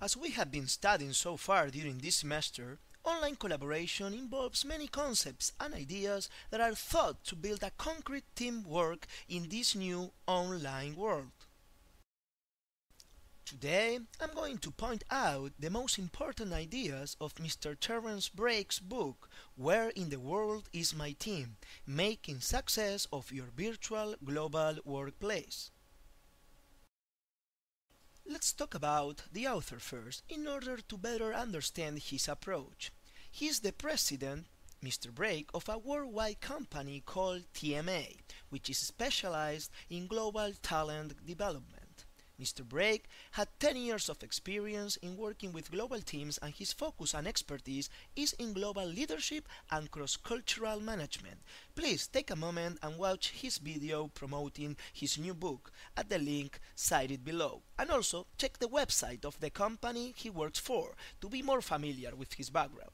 As we have been studying so far during this semester, online collaboration involves many concepts and ideas that are thought to build a concrete teamwork in this new online world. Today, I'm going to point out the most important ideas of Mr. Terence Brake's book, Where in the World is My Team? Making Success of Your Virtual Global Workplace. Let's talk about the author first in order to better understand his approach. He is the president, Mr. Brake, of a worldwide company called TMA, which is specialized in global talent development. Mr. Brake had 10 years of experience in working with global teams, and his focus and expertise is in global leadership and cross-cultural management. Please take a moment and watch his video promoting his new book at the link cited below. And also check the website of the company he works for to be more familiar with his background.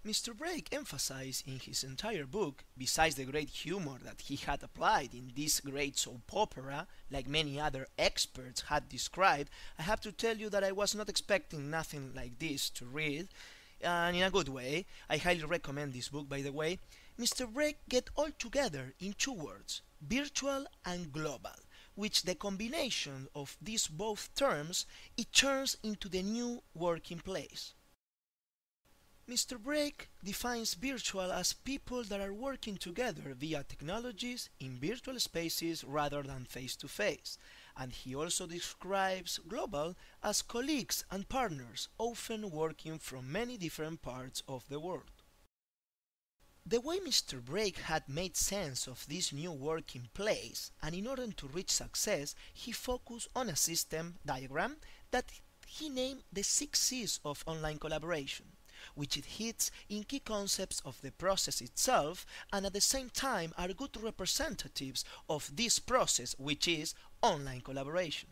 Mr. Brake emphasized in his entire book, besides the great humor that he had applied in this great soap opera, like many other experts had described, I have to tell you that I was not expecting nothing like this to read, and in a good way. I highly recommend this book, by the way. Mr. Brake get all together in two words, virtual and global, which the combination of these both terms, it turns into the new working place. Mr. Brake defines virtual as people that are working together via technologies in virtual spaces rather than face to face, and he also describes global as colleagues and partners often working from many different parts of the world. The way Mr. Brake had made sense of this new working place, and in order to reach success, he focused on a system diagram that he named the 6 C's of online collaboration, which it hits in key concepts of the process itself and at the same time are good representatives of this process, which is online collaboration.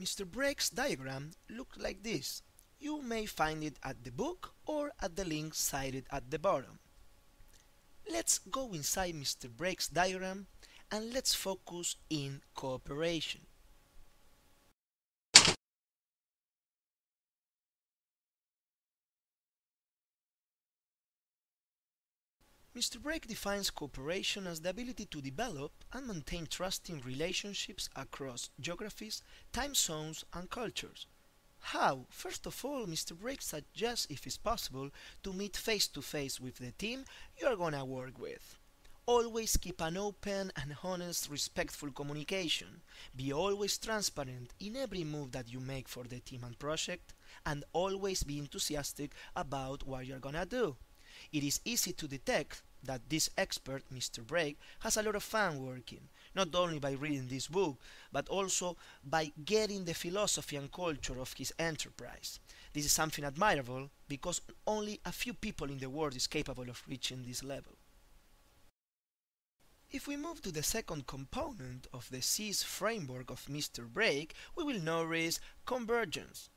Mr. Brake's diagram looked like this. You may find it at the book or at the link cited at the bottom. Let's go inside Mr. Brake's diagram and let's focus in cooperation. Mr. Brake defines cooperation as the ability to develop and maintain trusting relationships across geographies, time zones, and cultures. How? First of all, Mr. Brake suggests, if it's possible, to meet face to face with the team you are gonna work with. Always keep an open and honest, respectful communication. Be always transparent in every move that you make for the team and project, and always be enthusiastic about what you're gonna do. It is easy to detect that this expert, Mr. Brake, has a lot of fun working, not only by reading this book, but also by getting the philosophy and culture of his enterprise. This is something admirable because only a few people in the world is capable of reaching this level. If we move to the second component of the C's framework of Mr. Brake, we will notice convergence.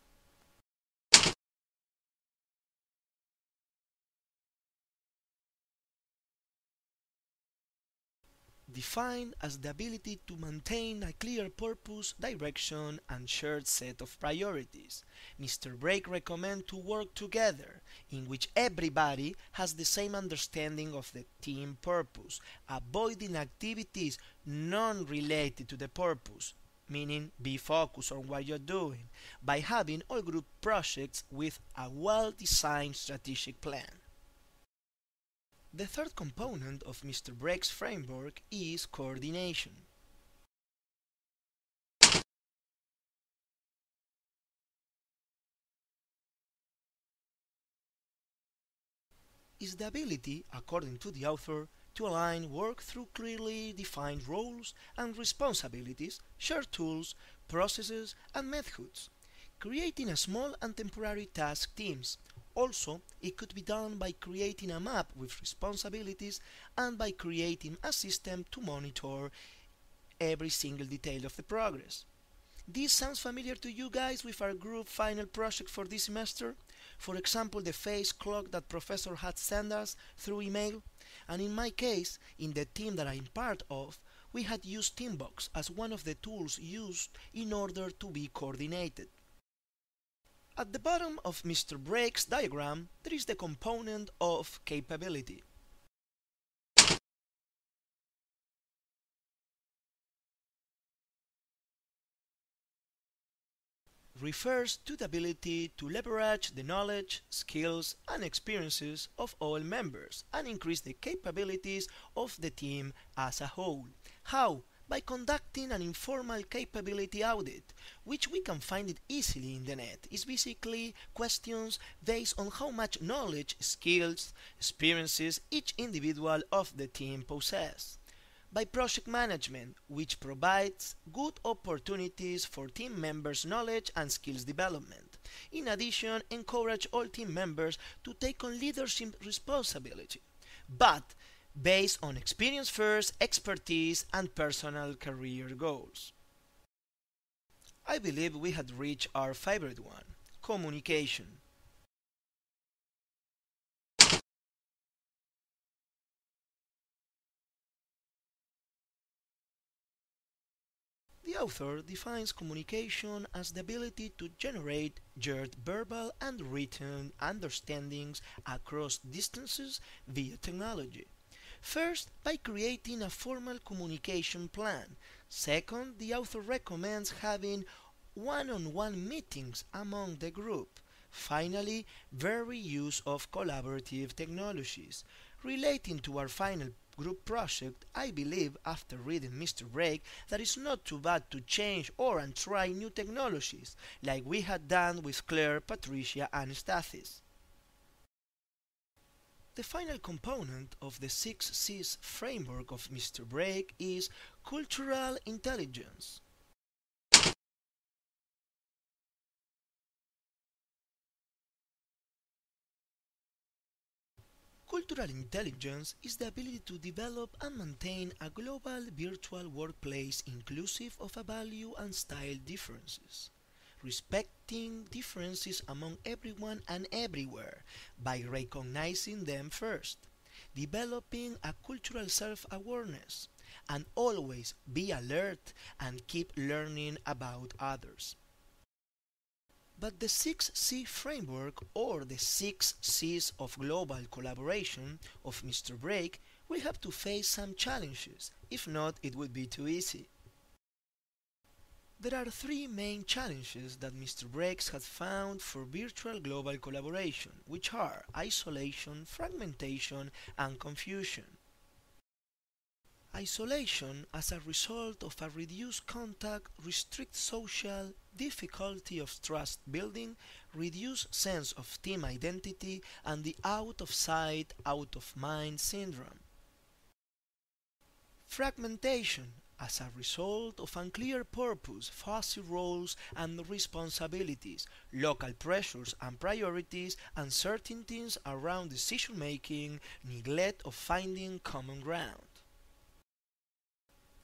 Defined as the ability to maintain a clear purpose, direction, and shared set of priorities. Mr. Brake recommends to work together, in which everybody has the same understanding of the team purpose, avoiding activities non-related to the purpose, meaning be focused on what you're doing, by having all group projects with a well-designed strategic plan. The third component of Mr. Brake's framework is coordination. Is the ability, according to the author, to align work through clearly defined roles and responsibilities, shared tools, processes, and methods, creating a small and temporary task teams. Also, it could be done by creating a map with responsibilities and by creating a system to monitor every single detail of the progress. This sounds familiar to you guys with our group final project for this semester? For example, the phase clock that professor had sent us through email? And in my case, in the team that I'm part of, we had used Teambox as one of the tools used in order to be coordinated. At the bottom of Mr. Brake's diagram, there is the component of capability. Refers to the ability to leverage the knowledge, skills, and experiences of all members and increase the capabilities of the team as a whole. How? By conducting an informal capability audit, which we can find it easily in the net. It's basically questions based on how much knowledge, skills, experiences each individual of the team possess. By project management, which provides good opportunities for team members' knowledge and skills development. In addition, encourage all team members to take on leadership responsibility, but based on experience first, expertise, and personal career goals. I believe we had reached our favorite one, communication. The author defines communication as the ability to generate shared verbal and written understandings across distances via technology. First, by creating a formal communication plan. Second, the author recommends having one-on-one meetings among the group. Finally, very use of collaborative technologies. Relating to our final group project, I believe after reading Mr. Brake that it's not too bad to change or and try new technologies, like we had done with Claire, Patricia and Stathis. The final component of the 6 C's framework of Mr. Brake is cultural intelligence. Cultural intelligence is the ability to develop and maintain a global virtual workplace inclusive of value and style differences, respecting differences among everyone and everywhere by recognizing them first, developing a cultural self-awareness, and always be alert and keep learning about others. But the 6C framework, or the 6 C's of global collaboration of Mr. Brake, will have to face some challenges, if not it would be too easy. There are 3 main challenges that Mr. Brake has found for virtual global collaboration, which are isolation, fragmentation, and confusion. Isolation as a result of a reduced contact, restrict social, difficulty of trust building, reduced sense of team identity, and the out of sight, out of mind syndrome. Fragmentation as a result of unclear purpose, fuzzy roles and responsibilities, local pressures and priorities, uncertainties around decision making, neglect of finding common ground.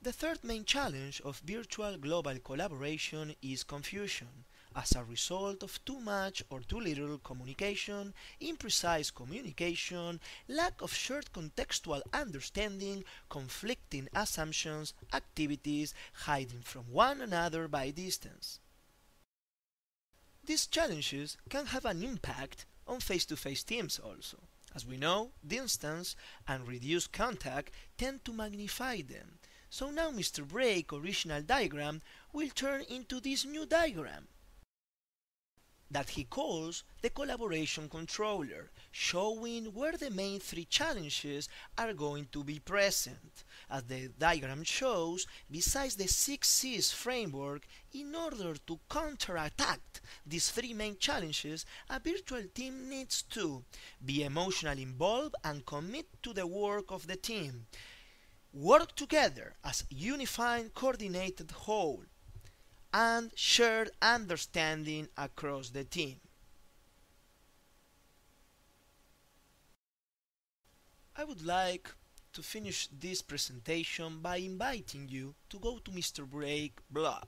The third main challenge of virtual global collaboration is confusion, as a result of too much or too little communication, imprecise communication, lack of shared contextual understanding, conflicting assumptions, activities, hiding from one another by distance. These challenges can have an impact on face-to-face teams also. As we know, distance and reduced contact tend to magnify them. So now Mr. Brake's original diagram will turn into this new diagram that he calls the collaboration controller, showing where the main 3 challenges are going to be present. As the diagram shows, besides the 6 C's framework, in order to counteract these 3 main challenges, a virtual team needs to be emotionally involved and commit to the work of the team, work together as a unified, coordinated whole, and shared understanding across the team. I would like to finish this presentation by inviting you to go to Mr. Brake blog,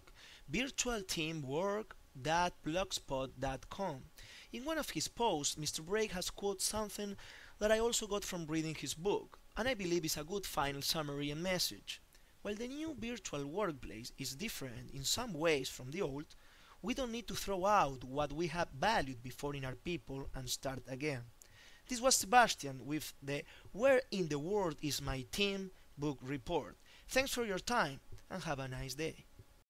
virtualteamwork.blogspot.com. In one of his posts, Mr. Brake has quoted something that I also got from reading his book, and I believe is a good final summary and message. While the new virtual workplace is different in some ways from the old, we don't need to throw out what we have valued before in our people and start again. This was Sebastian with the Where in the World is My Team book report. Thanks for your time and have a nice day.